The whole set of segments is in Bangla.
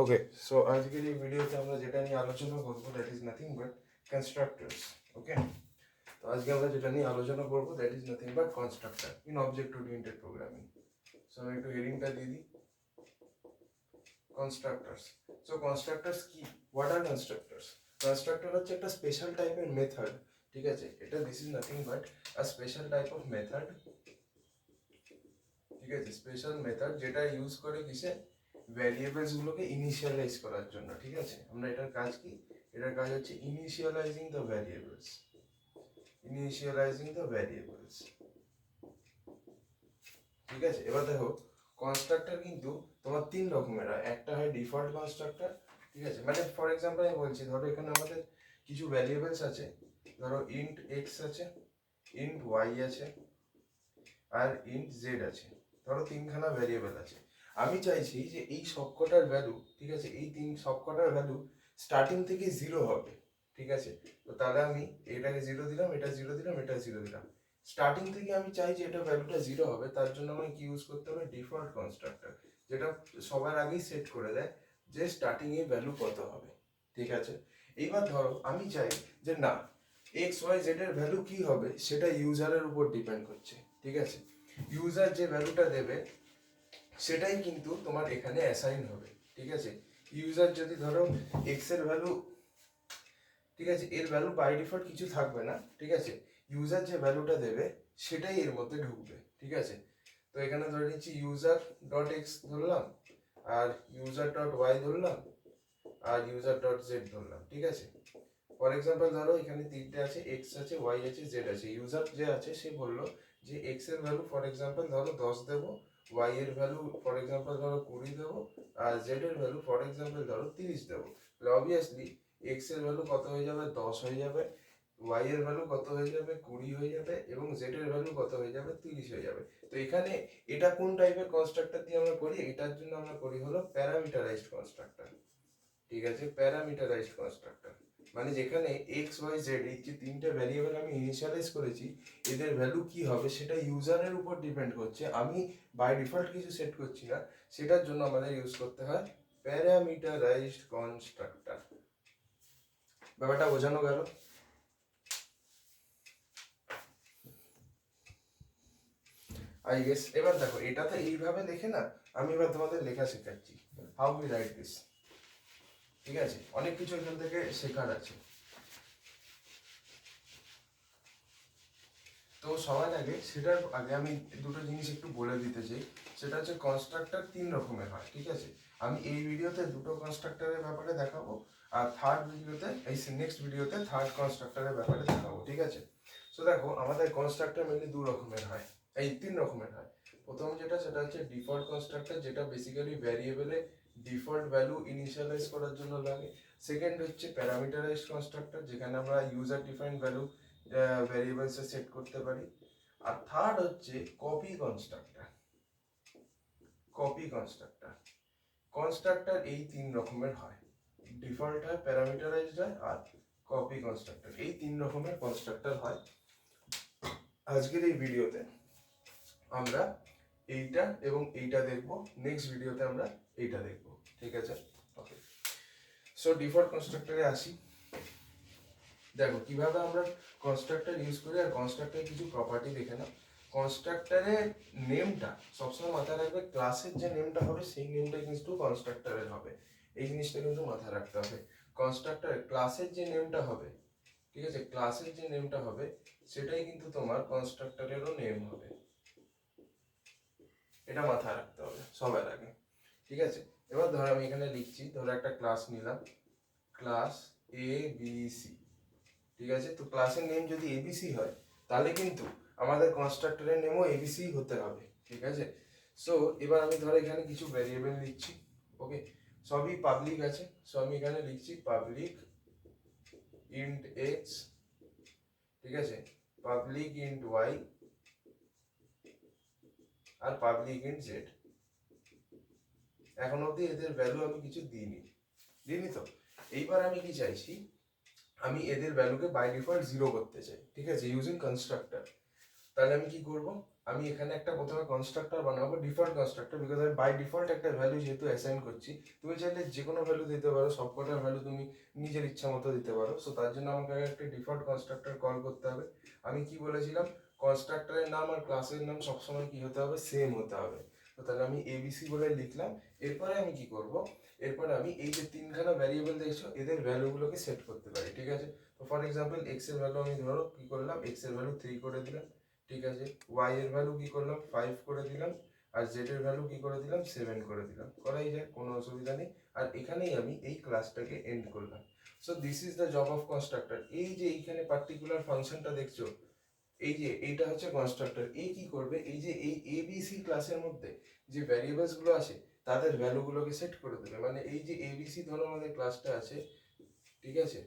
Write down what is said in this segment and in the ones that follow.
ওকে, সো আজকের এই ভিডিওতে আমরা যেটা নিয়ে আলোচনা করবো দ্যাট ইজ নাথিং বাট কনস্ট্রাক্টরস। ওকে, তো আজকে আমরা যেটা নিয়ে আলোচনা করবো that is nothing but constructor in object oriented programming. So আমি একটু হেডিংটা দিয়ে দিই, কনস্ট্রাক্টরস। সো কনস্ট্রাক্টরস কি, হোয়াট আর কনস্ট্রাক্টরস? কনস্ট্রাক্টর হচ্ছে একটা স্পেশাল টাইপের মেথড, ঠিক আছে? এটা this is nothing but a special type of method, ঠিক আছে? স্পেশাল মেথড যেটা ইউজ করে কিসে, ভ্যারিয়েবলস গুলোকে ইনিশিয়ালাইজ করার জন্য, ঠিক আছে? আমরা এটার কাজ কি, এটার কাজ হচ্ছে ইনিশিয়ালাইজিং দ্য ভ্যারিয়েবলস, ইনিশিয়ালাইজিং দ্য ভ্যারিয়েবলস, ঠিক আছে? এবার দেখো, কনস্ট্রাক্টর কিন্তু তোমার তিন রকমের হয়। একটা হয় ডিফল্ট কনস্ট্রাক্টর, ঠিক আছে? মানে ফর এক্সাম্পল আমি বলছি, ধরো এখানে আমাদের কিছু ভ্যারিয়েবলস আছে, ধরো ইন্ট এক্স আছে, ইন্ট ওয়াই আছে, আর ইন্ট জেড আছে। ধরো তিনখানা ভ্যারিয়েবল আছে, আমি চাইছি যে এই সবকটার ভ্যালু, ঠিক আছে, এই সবকটার ভ্যালু স্টার্টিং থেকে জিরো হবে, ঠিক আছে? তো তাহলে আমি এটাকে জিরো দিলাম, এটা জিরো দিলাম, এটা জিরো দিলাম। স্টার্টিং থেকে আমি চাই যে এটা ভ্যালুটা জিরো হবে, তার জন্য আমাকে কি ইউজ করতে হবে, ডিফল্ট কনস্ট্রাক্টর, যেটা সবার আগেই সেট করে দেয় যে স্টার্টিং এ ভ্যালু কত হবে, ঠিক আছে? এইবার ধরো আমি চাই যে না, এক্স ওয়াই জেড এর ভ্যালু কি হবে সেটা ইউজারের উপর ডিপেন্ড করছে, ঠিক আছে? ইউজার যে ভ্যালুটা দেবে সেটাই কিন্তু তোমার এখানে অ্যাসাইন হবে, ঠিক আছে? ইউজার যদি ধরো এক্স এর ভ্যালু, ঠিক আছে, এর ভ্যালু বাই ডিফল্ট কিছু থাকবে না, ঠিক আছে? ইউজার যে ভ্যালুটা দেবে সেটাই এর মধ্যে ঢুকবে, ঠিক আছে? তো এখানে ধরে নিচ্ছি ইউজার ডট এক্স ধরলাম, আর ইউজার ডট ওয়াই ধরলাম, আর ইউজার ডট জেড ধরলাম, ঠিক আছে? ফর এক্সাম্পল ধরো এখানে তিনটে আছে, এক্স আছে, ওয়াই আছে, জেড আছে। ইউজার যে আছে সে বললো যে এক্স এর ভ্যালু ফর এক্সাম্পল ধরো 10 দেবো, ওয়াই এর ভ্যালু ফর এক্সাম্পল ধরো 20 দেবো, আর জেড এর ভ্যালু ফর এক্সাম্পল ধরো 30 দেবো। তাহলে অবভিয়াসলি এক্স এর ভ্যালু কত হয়ে যাবে, 10 হয়ে যাবে, ওয়াই এর ভ্যালু কত হয়ে যাবে, 20 হয়ে যাবে, এবং জেড এর ভ্যালু কত হয়ে যাবে, 30 হয়ে যাবে। তো এখানে এটা কোন টাইপের কনস্ট্রাক্টর দিয়ে আমরা করি, এটার জন্য আমরা করি হলো প্যারামিটারাইজড কনস্ট্রাক্টর, ঠিক আছে? প্যারামিটারাইজড কনস্ট্রাক্টর মানে যেখানে এক্স ওয়াই জেড এই যে তিনটে ভ্যারিয়েবল আমি ইনিশিয়ালাইজ করেছি, এদের ভ্যালু কি হবে সেটা ইউজারের উপর ডিপেন্ড করছে, আমি বাই ডিফল্ট কিছু সেট করছি না। সেটার জন্য আমাদের ইউজ করতে হয় প্যারামিটারাইজড কনস্ট্রাক্টর। ব্যাপারটা বোঝানো গেল? I guess. এবার দেখো এটাতে এইভাবে লেখে না, আমি এবার তোমাদের লেখা শেখাচ্ছি, হাউ উই রাইট দিস, ঠিক আছে? অনেক কিছু এখান থেকে শেখার আছে। তো সবার আগে সেটার আগে আমি দুটো জিনিস একটু বলে দিতে চাই। সেটা হচ্ছে কনস্ট্রাক্টর তিন রকমের হয়, ঠিক আছে? আমি এই ভিডিওতে দুটো কনস্ট্রাক্টরের ব্যাপারে দেখাবো, আর থার্ড ভিডিওতে, এই নেক্সট ভিডিওতে থার্ড কনস্ট্রাক্টরের ব্যাপারে দেখাবো, ঠিক আছে? তো দেখো আমাদের কনস্ট্রাক্টর মেনলি দু রকমের হয়, এই তিন রকমের হয়। প্রথম যেটা সেটা হচ্ছে ডিফল্ট কনস্ট্রাক্টর, যেটা বেসিক্যালি ভ্যারিয়েবলে ডিফল্ট ভ্যালু ইনিশিয়ালাইজ করার জন্য লাগে। সেকেন্ড হচ্ছে প্যারামিটারাইজড কনস্ট্রাক্টর, যেখানে আমরা ইউজার ডিফাইন্ড ভ্যালু ভ্যারিয়েবলসে সেট করতে পারি। আর থার্ড হচ্ছে copy constructor. Copy constructor, constructor এই তিন রকমের হয়, ডিফল্ট হয়, প্যারামিটারাইজড হয়, আর কপি কনস্ট্রাক্টর। এই তিন রকমের কনস্ট্রাক্টর হয়। আজকের এই ভিডিওতে আমরা এইটা এবং এইটা দেখব, নেক্সট ভিডিওতে আমরা এইটা দেখব, ঠিক আছে? ওকে, সো ডিফল্ট কনস্ট্রাক্টরে আসি। দেখো কিভাবে আমরা কনস্ট্রাক্টর ইউজ করি, আর কনস্ট্রাক্টরের কিছু প্রপার্টি দেখে নাও। কনস্ট্রাক্টরের নেমটা সবসময় মাথায় রাখবে, ক্লাসের যে নেমটা হবে সেই নেমটা কিন্তু কনস্ট্রাক্টরের হবে। এই জিনিসটা কিন্তু মাথায় রাখতে হবে। কনস্ট্রাক্টরের ক্লাসের যে নেমটা হবে, ঠিক আছে, ক্লাসের যে নেমটা হবে সেটাই কিন্তু তোমার কনস্ট্রাক্টরেরও নেম হবে। এটা মাথায় রাখতে হবে সবার আগে, ঠিক আছে? এবার ধর আমি এখানে লিখছি, ধরো একটা ক্লাস নিলাম, ক্লাস এ বি সি, ঠিক আছে? তো ক্লাসের নেম যদি এবিসি হয় তাহলে কিন্তু আমাদের কনস্ট্রাক্টরের নেমও এবিসি হতে হবে, ঠিক আছে? সো এবার আমি ধরো এখানে কিছু ভ্যারিয়েবল লিখছি, ওকে, সবই পাবলিক আছে। সো আমি এখানে লিখছি পাবলিক ইন্ট এক্স, ঠিক আছে, পাবলিক ইন্ট ওয়াই, আর পাবলিক ইন্ট জেড। এখন অবধি এদের ভ্যালু আমি কিছু দিইনি তো। এইবার আমি কি চাইছি, আমি এদের ভ্যালুকে বাই ডিফল্ট জিরো করতে চাই, ঠিক আছে, ইউজিং কনস্ট্রাক্টর। তাহলে আমি কি করব, আমি এখানে একটা প্রথমে কনস্ট্রাক্টর বানাবো, ডিফল্ট কনস্ট্রাক্টর, বিকজ আমি বাই ডিফল্ট একটা ভ্যালু যেহেতু অ্যাসাইন করছি। তুমি চাইলে যে কোনো ভ্যালু দিতে পারো, সবকটার ভ্যালু তুমি নিজের ইচ্ছা মতো দিতে পারো। সো তার জন্য আমাকে আগে একটা ডিফল্ট কনস্ট্রাক্টর কল করতে হবে। আমি কি বলেছিলাম, কনস্ট্রাক্টরের নাম আর ক্লাসের নাম সবসময় কি হতে হবে, সেম হতে হবে। তো তাহলে আমি এবিসি বলে লিখলাম। এরপরে আমি কি করব, এরপরে আমি এই যে তিনখানা ভ্যারিয়েবল দেখছো এদের ভ্যালুগুলোকে সেট করতে পারি, ঠিক আছে। তো ফর এক্সাম্পল এক্স এর ভ্যালু আমি ধরো কি করলাম, এক্স এর ভ্যালু 3 করে দিলাম, ঠিক আছে। ওয়াই এর ভ্যালু কি করলাম, 5 করে দিলাম। আর জেড এর ভ্যালু কি করে দিলাম, 7 করে দিলাম। করাই যায়, কোনো অসুবিধা নেই। আর এখানেই আমি এই ক্লাসটাকে এন্ড করলাম। So this is the job of constructor. এই যে এইখানে পার্টিকুলার ফাংশনটা দেখছো, এই যে এইটা হচ্ছে কনস্ট্রাক্টর। এই কি করবে, এই যে এই এবিসি ক্লাসের মধ্যে যে ভ্যারিয়েবলস গুলো আছে তাদের ভ্যালুগুলোকে সেট করে দেবে। মানে এই যে এবিসি ধরো আমাদের ক্লাসটা আছে, ঠিক আছে,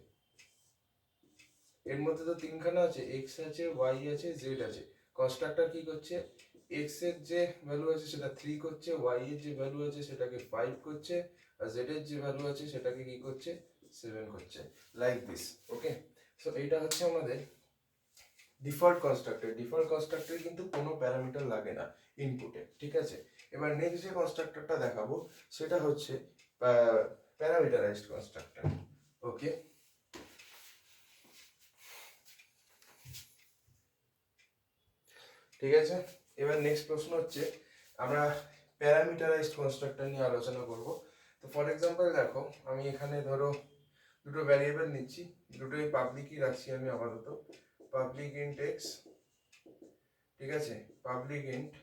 এর মধ্যে তো তিনখানা আছে, এক্স আছে, ওয়াই আছে, জেড আছে। কনস্ট্রাক্টর কি করছে, এক্স এর যে ভ্যালু আছে সেটা 3 করছে, ওয়াই এর যে ভ্যালু আছে সেটাকে 5 করছে, আর জেড এর যে ভ্যালু আছে সেটাকে কি করছে, 7 করছে, লাইক দিস। ওকে, সো এইটা হচ্ছে আমাদের ডিফল্ট কনস্ট্রাক্টর। ডিফল্ট কনস্ট্রাক্টরে কিন্তু কোনো প্যারামিটার লাগে না ইনপুটে, ঠিক আছে। এবার নেক্সট যে কনস্ট্রাক্টরটা দেখাবো সেটা হচ্ছে প্যারামিটারাইজড কনস্ট্রাক্টর। ওকে, ঠিক আছে। এবার নেক্সট প্রশ্ন হচ্ছে, আমরা প্যারামিটারাইজড কনস্ট্রাক্টর নিয়ে আলোচনা করব। তো ফর এক্সাম্পল দেখো, আমি এখানে ধরো দুটো ভ্যারিয়েবল নিচ্ছি, দুটোই পাবলিকই রাখছি আমি আপাতত। পাবলিক ইন্ট এক্স, ঠিক আছে, পাবলিক ইন্ট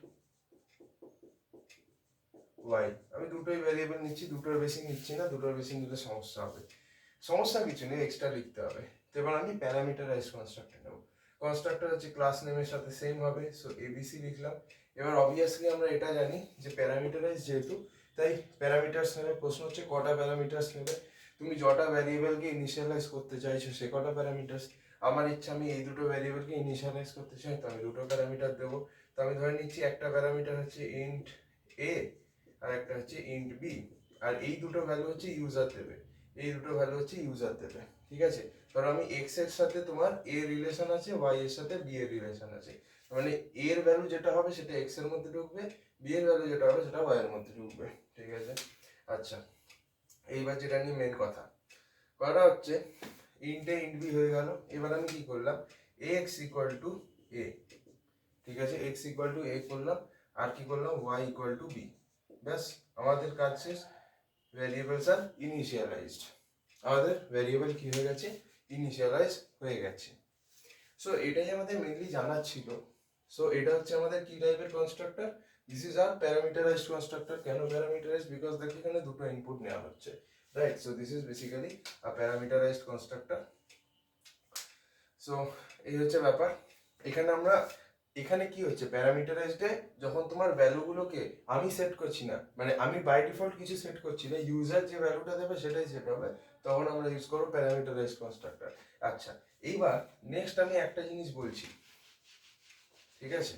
ওয়াই। আমি দুটোই ভ্যারিয়েবল নিচ্ছি, দুটোর বেশি নিচ্ছি না, দুটোর বেশি নিলে সমস্যা হবে। সমস্যা কিছু নেই, এক্সট্রা লিখতে হবে। তো এবার আমি প্যারামিটারাইজড কনস্ট্রাক্টর নেব। কনস্ট্রাক্টর হচ্ছে ক্লাস নেমের সাথে সেম হবে, সো এবিসি লিখলাম। এবার অবভিয়াসলি আমরা এটা জানি যে প্যারামিটারাইজ যেহেতু, তাই প্যারামিটারস নেবে। প্রশ্ন হচ্ছে কটা প্যারামিটারস নেবে, তুমি যটা ভ্যারিয়েবলকে ইনিশিয়ালাইজ করতে চাইছো সে কটা প্যারামিটারস। আমার ইচ্ছা আমি এই দুটো ভ্যারিয়েবলকে ইনিশিয়ালাইজ করতে চাই, তো আমি দুটো প্যারামিটার দেবো। তো আমি ধরে নিচ্ছি একটা প্যারামিটার হচ্ছে ইন্ট এ, আর একটা হচ্ছে ইন্ট বি। আর এই দুটো ভ্যালু হচ্ছে ইউজার দেবে, এই দুটো ভ্যালু হচ্ছে ইউজার দেবে, ঠিক আছে। ধরো আমি এক্স এর সাথে তোমার এ রিলেশন আছে, ওয়াই এর সাথে বি এর রিলেশন আছে, মানে এ এর ভ্যালু যেটা হবে সেটা এক্স এর মধ্যে ঢুকবে, বি এর ভ্যালু যেটা হবে সেটা ওয়াই এর মধ্যে ঢুকবে, ঠিক আছে। আচ্ছা, এইবার যেটা নিয়ে মেন কথা করা হচ্ছে, ইন্ট এ ইন্ট বি হয়ে গেল। এবার আমি কি করলাম, এক্স ইকুয়াল টু এ, ঠিক আছে, এক্স ইকুয়াল টু এ করলাম, আর কি করলাম, ওয়াই ইকুয়াল টু বি। ব্যাস, আমাদের কাজ শেষ। ভ্যারিয়েবলস আর ইনিশিয়ালাইজড, আমাদের ভ্যারিয়েবল কি হয়ে গেছে, ইনিশিয়ালাইজ হয়ে গেছে। সো এটাই আমাদের মেইনলি জানার ছিল। সো এটা হচ্ছে আমাদের কি টাইপের constructor, this is our parameterized constructor. কেন প্যারামিটারাইজড, বিকজ দেখো এখানে দুটো ইনপুট নেওয়া হচ্ছে, right. So this is basically a parameterized constructor. So এই হচ্ছে ব্যাপার। এখানে আমরা, এখানে কি হচ্ছে প্যারামিটারাইজডে, যখন তোমার ভ্যালুগুলোকে আমি সেট করছি না, মানে আমি বাই ডিফল্ট কিছু সেট করছি না, ইউজার যে ভ্যালুটা দেবে সেটাই সেট হবে, তখন আমরা ইউজ করবো প্যারামিটারাইজড কনস্ট্রাক্টর। আচ্ছা, এইবার নেক্সট আমি একটা জিনিস বলছি, ঠিক আছে।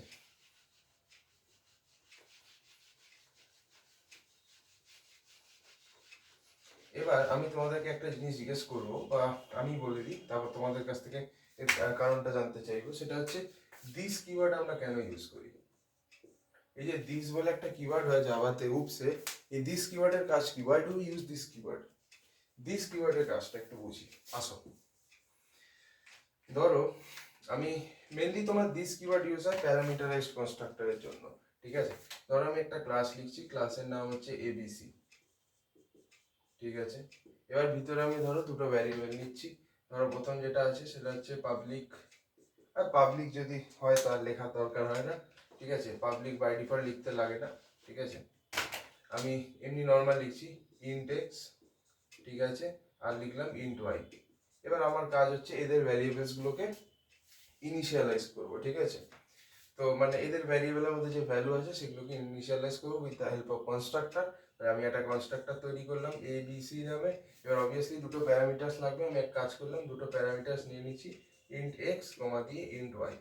এবার আমি তোমাদেরকে একটা জিনিস জিজ্ঞেস করবো, বা আমি বলে দিই, তারপর তোমাদের কাছ থেকে এর কারণটা জানতে চাইবো। সেটা হচ্ছে দিস কিওয়ার্ড আমরা কেন ইউজ করি। এই যে দিস বলে একটা কিওয়ার্ড হয় জাভাতে, উপসে, এই দিস কিওয়ার্ডের কাজ কি, why do use this keyword. দিস কিওয়ার্ডের কাজটা একটু বুঝি, আসো। ধরো আমি মেনলি তোমার দিস কিওয়ার্ড ইউজ হয় প্যারামিটারাইজড কনস্ট্রাক্টরের জন্য, ঠিক আছে। ধরো আমি একটা ক্লাস লিখছি, ক্লাসের নাম হচ্ছে এবিসি, ঠিক আছে। এবার ভিতরে আমি ধরো দুটো ভ্যারিয়েবল নিচ্ছি। ধরো প্রথম যেটা আছে সেটা হচ্ছে পাবলিক, আর পাবলিক যদি হয় তার লেখা দরকার হয় না, ঠিক আছে, পাবলিক বাই ডিফল্ট লিখতে লাগে না, ঠিক আছে। আমি এমনি নর্মাল লিখছি ইন্ট এক্স, ঠিক আছে, আর লিখলাম ইন্ট ওয়াই। এবার আমার কাজ হচ্ছে এদের ভ্যারিয়েবলস গুলোকে ইনিশিয়ালাইজ করব, ঠিক আছে। তো মানে এদের ভ্যারিয়েবলের মধ্যে যে ভ্যালু আছে সেগুলোকে ইনিশিয়ালাইজ করব with the help of constructor. আমি একটা কনস্ট্রাক্টর তৈরি করলাম এ বি সি নামে। এবার অবভিয়াসলি দুটো প্যারামিটারস লাগবে, আমি এক কাজ করলাম, দুটো প্যারামিটারস নিয়ে নিচ্ছি, ইন্ট এক্স কমা দিয়ে ইন্ট ওয়াই,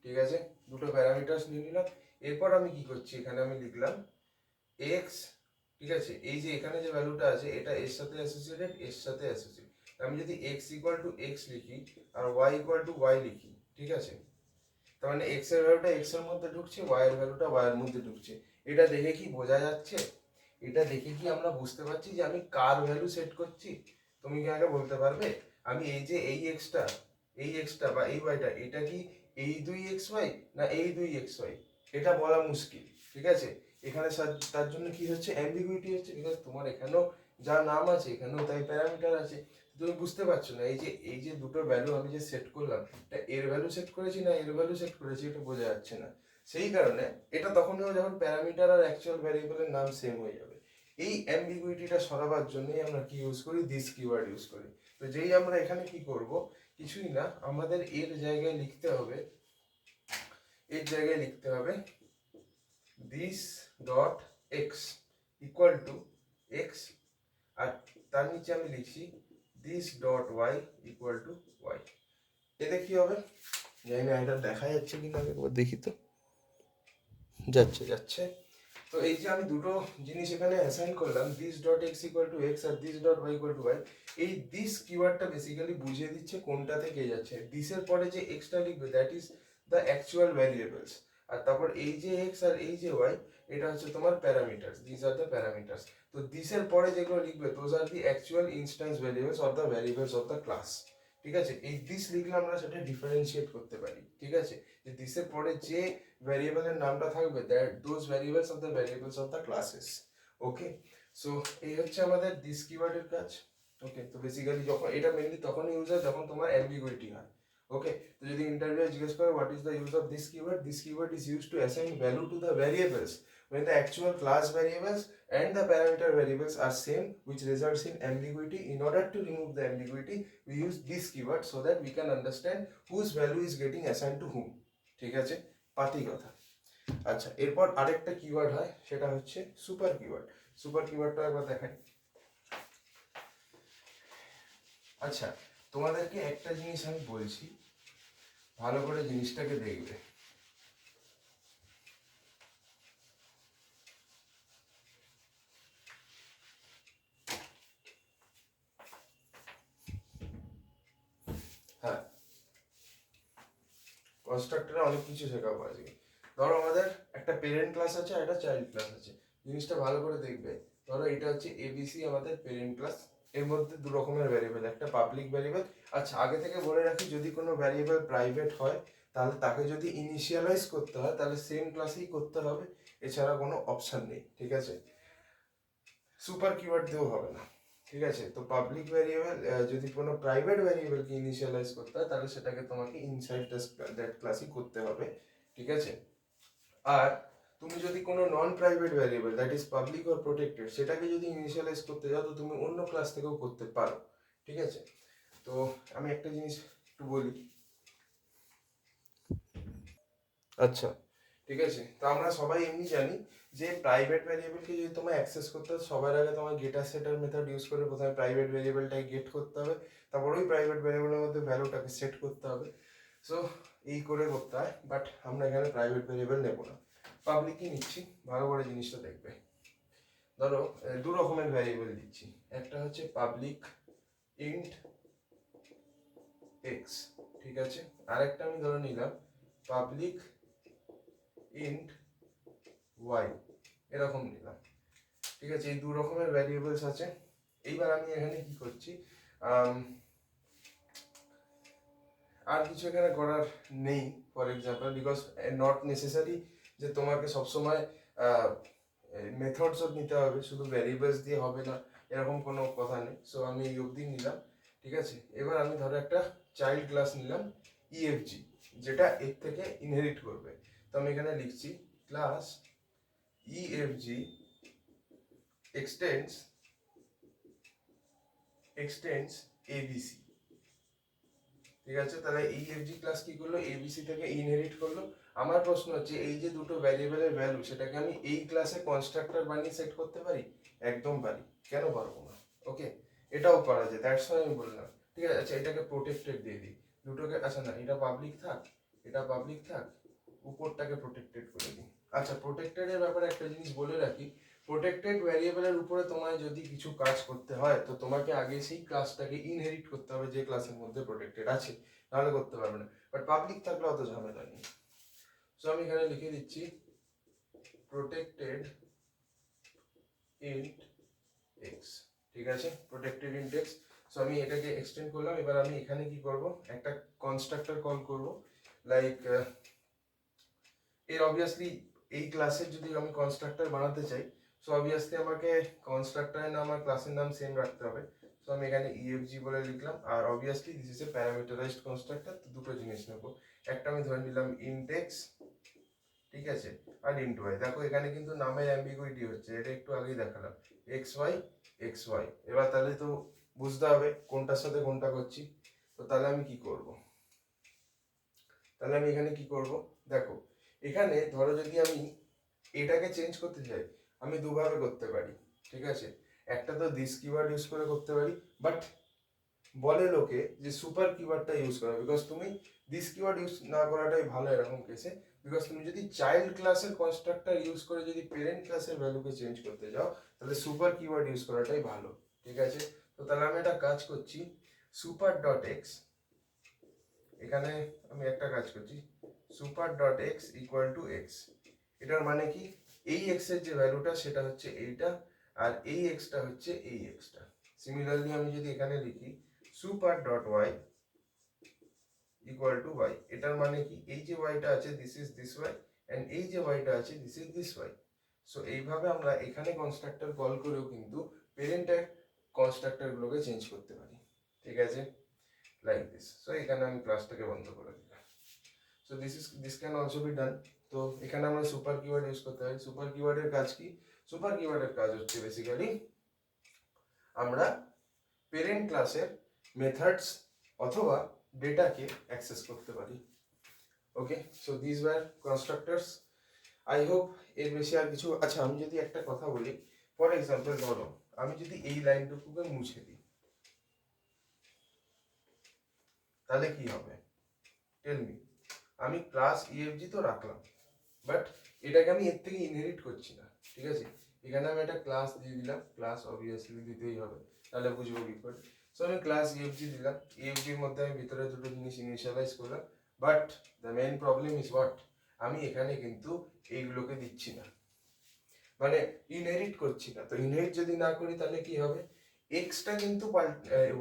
ঠিক আছে। দুটো প্যারামিটারস নিয়ে নিলাম। এরপর আমি কি করছি, এখানে আমি লিখলাম এক্স, ঠিক আছে। এই যে এখানে যে ভ্যালুটা আছে এটা এর সাথে অ্যাসোসিয়েটেড, এর সাথে অ্যাসোসিয়েটেড। আমি যদি এক্স ইকুয়াল টু এক্স লিখি আর ওয়াই ইকুয়াল টু ওয়াই লিখি, ঠিক আছে, তার মানে এক্স এর ভ্যালুটা এক্স এর মধ্যে ঢুকছে, ওয়াই এর ভ্যালুটা ওয়াই এর মধ্যে ঢুকছে। এটা দেখে কি বোঝা যাচ্ছে? এটা দেখে কি আমরা বুঝতে পারছি যে আমি কার ভ্যালু সেট করছি? তুমি কি আগে বলতে পারবে আমি এই যে এই এক্সটা বা এই ওয়াইটা, এটা কি এই দুই এক্স ওয়াই না এই দুই এক্স ওয়াই? এটা বলা মুশকিল, ঠিক আছে? এখানে তার জন্য কি হচ্ছে, অ্যাম্বিগুইটি হচ্ছে, বিকজ তোমার এখানেও যা নাম আছে এখানেও তাই প্যারামিটার আছে। তুমি বুঝতে পারছো না এই যে দুটো ভ্যালু আমি যে সেট করলাম, এটা এর ভ্যালু সেট করেছি না এর ভ্যালু সেট করেছি, এটা বোঝা যাচ্ছে না। সেই কারণে এটা তখন হবে যখন প্যারামিটার আর অ্যাকচুয়াল ভ্যারিয়েবলের নাম সেম হয়ে যাবে। এই অ্যাম্বিগুইটিটা সরাবার জন্যই আমরা কি ইউজ করি, দিস কিওয়ার্ড ইউজ করি। তো যেই আমরা এখানে কি করব, কিছুই না, আমাদের এর জায়গায় লিখতে হবে, এর জায়গায় লিখতে হবে this dot x equal to x, আর তার নিচে আমি লিখছি this dot y equal to y. এতে কি হবে জানি না, এটা দেখা যাচ্ছে কিনা একবার দেখি তো। যাচ্ছে। তো এই যে আমি দুটো জিনিস এখানে অ্যাসাইন করলাম, this dot x equal to x আর this dot y equal to y, এই দিস কিওয়ার্ডটা বেসিক্যালি বুঝিয়ে দিচ্ছে কোনটা থেকে যাচ্ছে। দিসের পরে যে এক্সটা লিখবে that is the actual variables, আর তারপর এই যে এক্স আর এই যে ওয়াই এটা হচ্ছে তোমার parameters, this are the parameters. তো দিসের পরে যেগুলো লিখবে those are the actual instance variables of the variables of the class, ঠিক আছে? এই দিস লিখলে আমরা সেটা ডিফারেন্সিয়েট করতে পারি, ঠিক আছে? যে দিসের পরে যে ভ্যারিয়েবলের নামটা থাকবে that those variables of the variables of the classes. Okay, so এই হচ্ছে আমাদের দিস কিওয়ার্ডের কাজ। ওকে, তো বেসিক্যালি যখন এটা মেনলি তখন ইউজ হয় যখন তোমার অ্যাম্বিগুইটি হয়। ওকে, তো যদি ইন্টারভিউ জিজ্ঞেস করে what is the use of this keyword is use to assign value to the variables when the actual class variables and the parameter variables are same, which results in ambiguity. In order to remove the ambiguity we use this keyword so that we can understand whose value is getting assigned to whom, ঠিক আছে? পাতি কথা। আচ্ছা, এরপর আরেকটা কিওয়ার্ড হয়, সেটা হচ্ছে সুপার কিওয়ার্ড। সুপার কিওয়ার্ডটা একবার দেখাই। আচ্ছা, তোমাদেরকে একটা জিনিস আমি বলছি, ভালো করে জিনিসটাকে দেখবে। হ্যাঁ, কনস্ট্রাক্টরে অনেক কিছু শেখাবো আজকে। ধরো আমাদের একটা পেরেন্ট ক্লাস আছে আর একটা চাইল্ড ক্লাস আছে, জিনিসটা ভালো করে দেখবে। ধরো এটা হচ্ছে এবিসি আমাদের পেরেন্ট ক্লাস, এর মধ্যে দু রকমের ভ্যারিয়েবল, একটা পাবলিক ভ্যারিয়েবল। আচ্ছা, আগে থেকে বলে রাখি যদি কোনো ভ্যারিয়েবল প্রাইভেট হয় তাহলে তাকে যদি ইনিশিয়ালাইজ করতে হয় তাহলে সেম ক্লাসেই করতে হবে, এছাড়া কোনো অপশন নেই, ঠিক আছে? সুপার কিওয়ার্ড দিয়েও হবে না, ঠিক আছে? তো পাবলিক ভ্যারিয়েবল যদি কোনো প্রাইভেট ভ্যারিয়েবলকে ইনিশিয়ালাইজ করতে হয় তাহলে সেটাকে তোমাকে ইনসাইড দ্যাট ক্লাসই করতে হবে, ঠিক আছে? আর তুমি যদি কোনো non private variable that is public or protected সেটাকে যদি ইনিশিয়ালাইজ করতে যাও তো তুমি অন্য ক্লাস থেকেও করতে পারো, ঠিক আছে? তো আমি একটা জিনিস একটু বলি। আচ্ছা, ঠিক আছে, তো আমরা সবাই এমনি জানি যে প্রাইভেট ভ্যারিয়েবলকে যদি তোমায় অ্যাক্সেস করতে হয় সবার আগে তোমার গেটার সেটার মেথড ইউজ করে প্রথমে প্রাইভেট ভ্যারিয়েবলটাকে গেট করতে হবে, তারপর ওই প্রাইভেট ভ্যারিয়েবলের মধ্যে ভ্যালুটাকে সেট করতে হবে। সো এই করে করতে হয়, বাট আমরা এখানে প্রাইভেট ভ্যারিয়েবল নেব না, পাবলিকই নিচ্ছি। ভালো করে জিনিসটা দেখবে। ধরো দু রকমের ভ্যারিয়েবল দিচ্ছি, একটা হচ্ছে পাবলিক ইন্ট এক্স, ঠিক আছে? আরেকটা আমি ধরে নিলাম পাবলিক ইন্ট ওয়াই, এরকম নিলাম, ঠিক আছে? এই দু রকমের ভ্যারিয়েবলস আছে। এইবার আমি এখানে কি করছি, আর কিছু এখানে করার নেই for example, because not necessary যে তোমাকে সবসময় মেথডস নিতে হবে, শুধু ভ্যারিয়েবলস দিয়ে হবে না এরকম কোনো কথা নেই। সো আমি এই অবধি নিলাম, ঠিক আছে? এবার আমি ধরো একটা চাইল্ড ক্লাস নিলাম ইএফজি, যেটা এর থেকে ইনহেরিট করবে। তো আমি এখানে লিখছি ক্লাস ইএফজি extends ABC, ঠিক আছে? তাহলে ইএফজি ক্লাস কি করলো, এবিসি থেকে ইনহেরিট করলো। আমার প্রশ্ন হচ্ছে এই যে দুটো ভ্যারিয়েবলের ভ্যালু সেটাকে আমি এই ক্লাসে কনস্ট্রাক্টর বানিয়ে সেট করতে পারি? একদম পারি, কেন পারবো না? ওকে, এটাও করা যায়, দ্যাটস ওয়াই আমি বললাম, ঠিক আছে? আচ্ছা, এটাকে প্রোটেক্টেড দিয়ে দিই দুটোকে। আচ্ছা না, এটা পাবলিক থাক, এটা পাবলিক থাক, উপরটাকে প্রোটেক্টেড করে দিই। আচ্ছা, প্রোটেক্টেডের ব্যাপারে একটা জিনিস বলে রাখি, প্রোটেক্টেড ভ্যারিয়েবলের উপরে তোমায় যদি কিছু কাজ করতে হয় তো তোমাকে আগে সেই ক্লাসটাকে ইনহেরিট করতে হবে যে ক্লাসের মধ্যে প্রোটেক্টেড আছে, নাহলে করতে পারবে না। বাট পাবলিক থাকলে অত ঝামেলা নেই। সো আমি এখানে লিখে দিচ্ছি প্রোটেক্টেড ইন্ট এক্স, ঠিক আছে, প্রোটেক্টেড ইন্ট এক্স। সো আমি এটাকে এক্সটেন্ড করলাম। এবার আমি এখানে কি করব, একটা কনস্ট্রাক্টর কল করব, লাইক এর অবভিয়াসলি এই ক্লাসের যদি আমি কনস্ট্রাক্টর বানাতে চাই, সো অবভিয়াসলি আমাকে কনস্ট্রাক্টরের নাম আর ক্লাসের নাম সেম রাখতে হবে। সো আমি এখানে ইএফজি বলে লিখলাম, আর obviously this is a parameterized constructor. তো দুটো জিনিস নেবো, একটা আমি ধরে নিলাম ইন্ট এক্স, ঠিক আছে, আর ইন্ট ওয়াই। দেখো এখানে কিন্তু নামের অ্যাম্বিগুইটি হচ্ছে, এটা একটু আগেই দেখালাম, এক্স ওয়াই। এবার তাহলে তো বুঝতে হবে কোনটার সাথে কোনটা করছি। তো তাহলে আমি কি করব, তাহলে আমি এখানে কি করব, দেখো এখানে ধরো যদি আমি এটাকে চেঞ্জ করতে চাই, আমি দুভাবে করতে পারি, ঠিক আছে। একটা তো দিস কিওয়ার্ড ইউজ করে করতে পারি, বাট বলে লোকে যে সুপার কিওয়ার্ডটা ইউজ করা, বিকজ তুমি দিস কিওয়ার্ড ইউজ না করাটাই ভালো এরকম কেসে। বিকজ তুমি যদি চাইল্ড ক্লাসের কনস্ট্রাক্টর ইউজ করে যদি পেরেন্ট ক্লাসের ভ্যালুকে চেঞ্জ করতে যাও, তাহলে সুপার কিওয়ার্ড ইউজ করাটাই ভালো, ঠিক আছে। তো তাহলে আমি একটা কাজ করছি, সুপার ডট এক্স, এখানে আমি একটা কাজ করছি, super dot x equal to x. এটার মানে কি, এই এক্স এর যে ভ্যালুটা সেটা হচ্ছে এইটা, আর এই এক্সটা হচ্ছে এই এক্সটা। সিমিলারলি আমি যদি এখানে লিখি super dot y equal to y, এটার মানে কি, এই যে ওয়াইটা আছে this is this y, and এই যে ওয়াইটা আছে this is this y. So এইভাবে আমরা এখানে কনস্ট্রাক্টর কল করেও কিন্তু পেরেন্টের কনস্ট্রাক্টর গুলোকে চেঞ্জ করতে পারি, ঠিক আছে, লাইক দিস। সো এখানে আমি ক্লাসটাকে বন্ধ করে দিলাম। So this can also be done. তো এখানে আমরা সুপার কিওয়ার্ড ইউজ করতে হয়। সুপার কিওয়ার্ডের কাজ কি, সুপার কিওয়ার্ডের কাজ হচ্ছে বেসিক্যালি আমরা পেরেন্ট ক্লাসের মেথডস অথবা ডেটাকে অ্যাক্সেস করতে পারি। Okay, so this were constructors. I hope এর বেশি আর কিছু, আচ্ছা আমি যদি একটা কথা বলি, ফর এক্সাম্পল ধরো আমি যদি এই লাইনটুকুকে মুছে দিই, তাহলে কি হবে, টেল মি। আমি ক্লাস ইএফজি তো রাখলাম, বাট এটাকে আমি এর থেকে ইনহেরিট করছি না, ঠিক আছে। এখানে আমি একটা ক্লাস দিয়ে দিলাম, ক্লাস অবভিয়াসলি দিতেই হবে, তাহলে বুঝবো কি করে। সো আমি ক্লাস ইএফজি দিলাম, ইএফজির মধ্যে আমি ভিতরে দুটো জিনিস ইনিশিয়ালাইজ করলাম, but the main problem is what, আমি এখানে কিন্তু এইগুলোকে দিচ্ছি না, মানে ইনহেরিট করছি না। তো ইনহেরিট যদি না করি তাহলে কি হবে, এক্সটা কিন্তু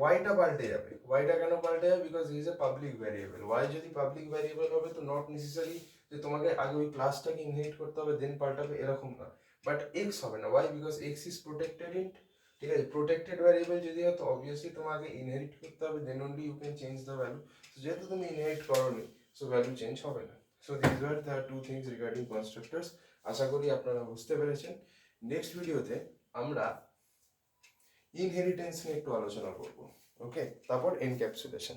ওয়াইটা পাল্টে যাবে। ওয়াইটা কেন পাল্টে যাবে, because is a public variable. Y যদি পাবলিক ভ্যারিয়েবল হবে তো নট নেসেসারি যে তোমাকে আগে ওই ক্লাসটাকে ইনহেরিট করতে হবে দেন পাল্টাবে, এরকম না। বাট এক্স হবে না, y, because x is protected int, ঠিক আছে। প্রোটেক্টেড ভ্যারিয়েবল যদি হয় তো অবভিয়াসলি তোমাকে ইনহেরিট করতে হবে, then only you can change the value. যেহেতু তুমি ইনহেরিট করোনি, সো ভ্যালু চেঞ্জ হবে না। So this were the two things regarding constructors. আশা করি আপনারা বুঝতে পেরেছেন। নেক্সট ভিডিওতে আমরা ইনহেরিটেন্স নিয়ে একটু আলোচনা করব, ওকে, তারপর এনক্যাপসুলেশন।